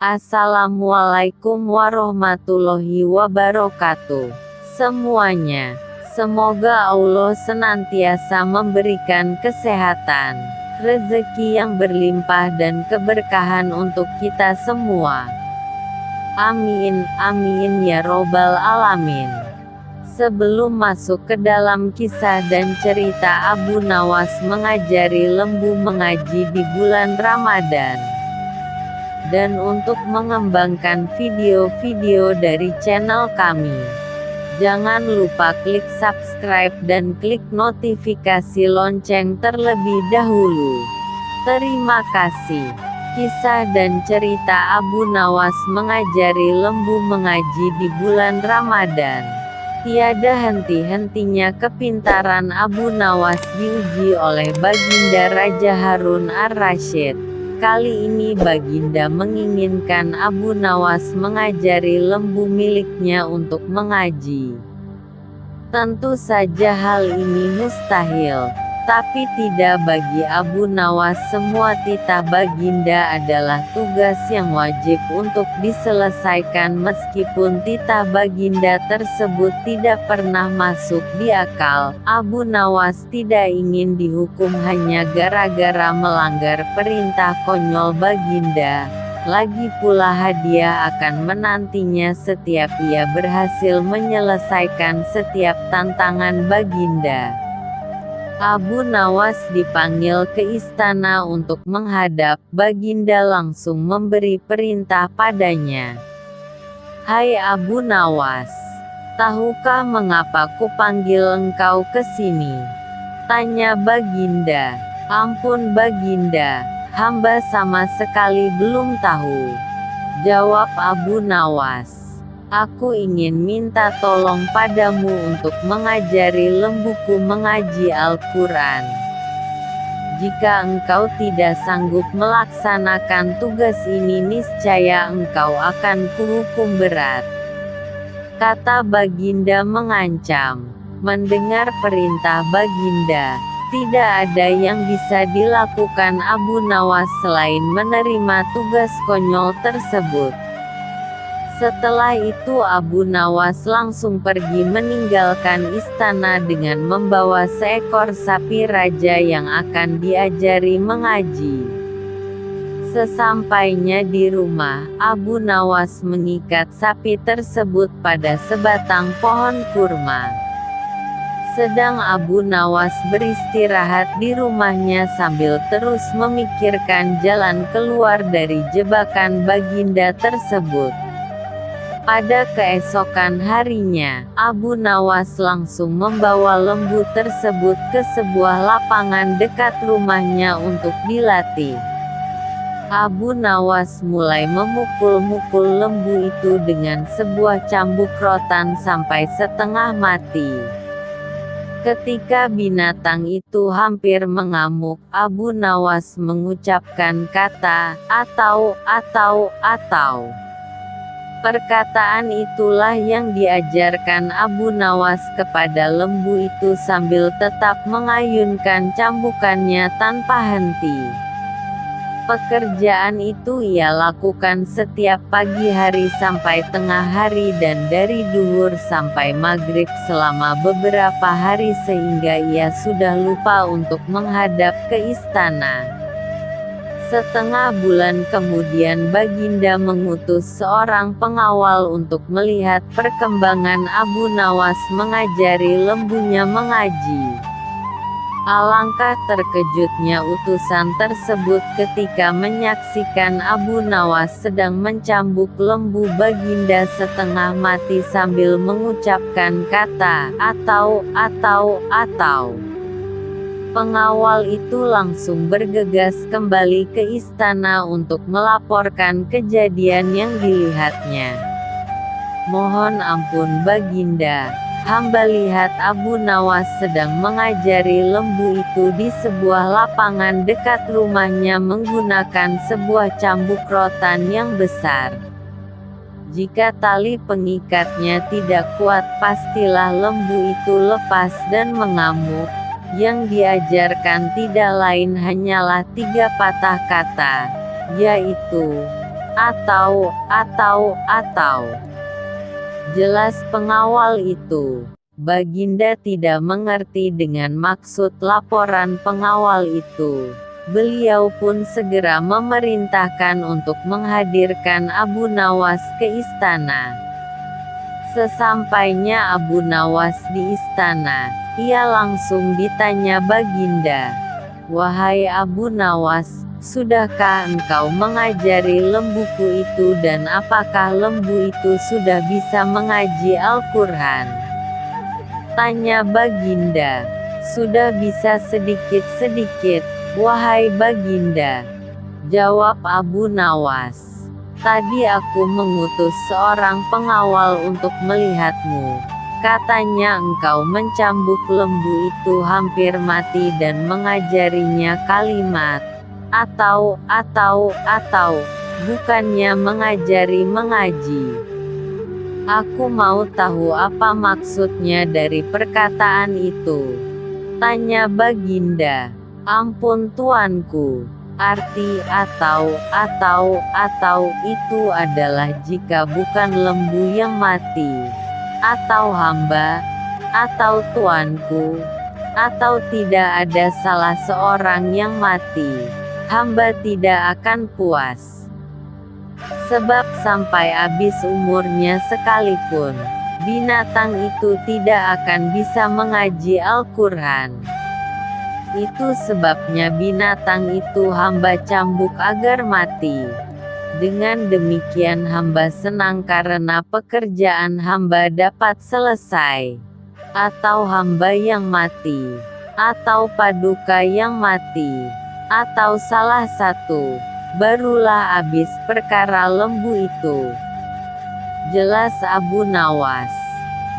Assalamualaikum warahmatullahi wabarakatuh. Semuanya, semoga Allah senantiasa memberikan kesehatan, rezeki yang berlimpah dan keberkahan untuk kita semua. Amin, amin ya robbal alamin. Sebelum masuk ke dalam kisah dan cerita Abu Nawas mengajari lembu mengaji di bulan Ramadan, dan untuk mengembangkan video-video dari channel kami, jangan lupa klik subscribe dan klik notifikasi lonceng terlebih dahulu. Terima kasih. Kisah dan cerita Abu Nawas mengajari lembu mengaji di bulan Ramadan. Tiada henti-hentinya kepintaran Abu Nawas diuji oleh Baginda Raja Harun ar-Rasyid. Kali ini Baginda menginginkan Abu Nawas mengajari lembu miliknya untuk mengaji. Tentu saja hal ini mustahil, tapi tidak bagi Abu Nawas. Semua titah Baginda adalah tugas yang wajib untuk diselesaikan meskipun titah Baginda tersebut tidak pernah masuk di akal. Abu Nawas tidak ingin dihukum hanya gara-gara melanggar perintah konyol Baginda. Lagi pula hadiah akan menantinya setiap ia berhasil menyelesaikan setiap tantangan Baginda. Abu Nawas dipanggil ke istana untuk menghadap. Baginda langsung memberi perintah padanya. "Hai Abu Nawas, tahukah mengapa kupanggil engkau ke sini?" tanya Baginda. "Ampun Baginda, hamba sama sekali belum tahu," jawab Abu Nawas. "Aku ingin minta tolong padamu untuk mengajari lembuku mengaji Al-Quran. Jika engkau tidak sanggup melaksanakan tugas ini, niscaya engkau akan kuhukum berat," kata Baginda mengancam. Mendengar perintah Baginda, tidak ada yang bisa dilakukan Abu Nawas selain menerima tugas konyol tersebut. Setelah itu Abu Nawas langsung pergi meninggalkan istana dengan membawa seekor sapi raja yang akan diajari mengaji. Sesampainya di rumah, Abu Nawas mengikat sapi tersebut pada sebatang pohon kurma. Sedang Abu Nawas beristirahat di rumahnya sambil terus memikirkan jalan keluar dari jebakan Baginda tersebut. Pada keesokan harinya, Abu Nawas langsung membawa lembu tersebut ke sebuah lapangan dekat rumahnya untuk dilatih. Abu Nawas mulai memukul-mukul lembu itu dengan sebuah cambuk rotan sampai setengah mati. Ketika binatang itu hampir mengamuk, Abu Nawas mengucapkan kata, atau. Perkataan itulah yang diajarkan Abu Nawas kepada lembu itu sambil tetap mengayunkan cambukannya tanpa henti. Pekerjaan itu ia lakukan setiap pagi hari sampai tengah hari dan dari duhur sampai maghrib selama beberapa hari sehingga ia sudah lupa untuk menghadap ke istana. Setengah bulan kemudian Baginda mengutus seorang pengawal untuk melihat perkembangan Abu Nawas mengajari lembunya mengaji. Alangkah terkejutnya utusan tersebut ketika menyaksikan Abu Nawas sedang mencambuk lembu Baginda setengah mati sambil mengucapkan kata, atau. Pengawal itu langsung bergegas kembali ke istana untuk melaporkan kejadian yang dilihatnya. "Mohon ampun Baginda, hamba lihat Abu Nawas sedang mengajari lembu itu di sebuah lapangan dekat rumahnya menggunakan sebuah cambuk rotan yang besar. Jika tali pengikatnya tidak kuat, pastilah lembu itu lepas dan mengamuk." Yang diajarkan tidak lain hanyalah 3 patah kata, yaitu atau. Jelas pengawal itu. Baginda tidak mengerti dengan maksud laporan pengawal itu. Beliau pun segera memerintahkan untuk menghadirkan Abu Nawas ke istana. Sesampainya Abu Nawas di istana, ia langsung ditanya Baginda, "Wahai Abu Nawas, sudahkah engkau mengajari lembuku itu dan apakah lembu itu sudah bisa mengaji Al-Quran?" Tanya Baginda. "Sudah bisa sedikit-sedikit, wahai Baginda," jawab Abu Nawas. "Tadi aku mengutus seorang pengawal untuk melihatmu. Katanya engkau mencambuk lembu itu hampir mati dan mengajarinya kalimat atau, bukannya mengajari mengaji. Aku mau tahu apa maksudnya dari perkataan itu." Tanya Baginda. "Ampun tuanku, arti atau itu adalah jika bukan lembu yang mati, atau hamba, atau tuanku, atau tidak ada salah seorang yang mati, hamba tidak akan puas. Sebab sampai habis umurnya sekalipun, binatang itu tidak akan bisa mengaji Al-Quran. Itu sebabnya binatang itu hamba cambuk agar mati. Dengan demikian hamba senang karena pekerjaan hamba dapat selesai. Atau hamba yang mati, atau paduka yang mati, atau salah satu, barulah habis perkara lembu itu." Jelas Abu Nawas.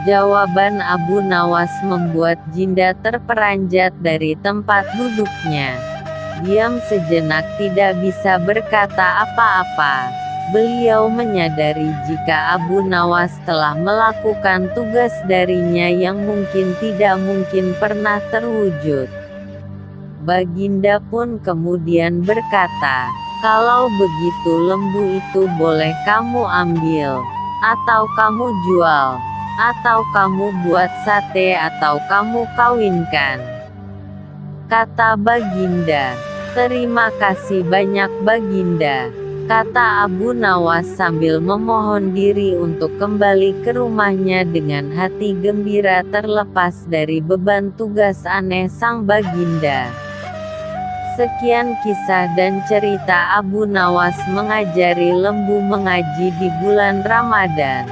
Jawaban Abu Nawas membuat Jinda terperanjat dari tempat duduknya. Diam sejenak tidak bisa berkata apa-apa. Beliau menyadari jika Abu Nawas telah melakukan tugas darinya yang mungkin tidak mungkin pernah terwujud. Baginda pun kemudian berkata, "Kalau begitu lembu itu boleh kamu ambil, atau kamu jual, atau kamu buat sate atau kamu kawinkan." Kata Baginda, "Terima kasih banyak Baginda," kata Abu Nawas sambil memohon diri untuk kembali ke rumahnya dengan hati gembira terlepas dari beban tugas aneh sang Baginda. Sekian kisah dan cerita Abu Nawas mengajari lembu mengaji di bulan Ramadan.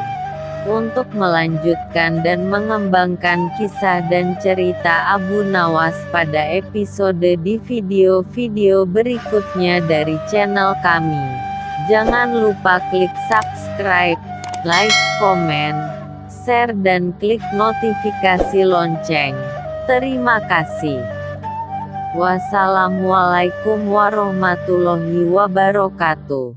Untuk melanjutkan dan mengembangkan kisah dan cerita Abu Nawas pada episode di video-video berikutnya dari channel kami, jangan lupa klik subscribe, like, komen, share dan klik notifikasi lonceng. Terima kasih. Wassalamualaikum warahmatullahi wabarakatuh.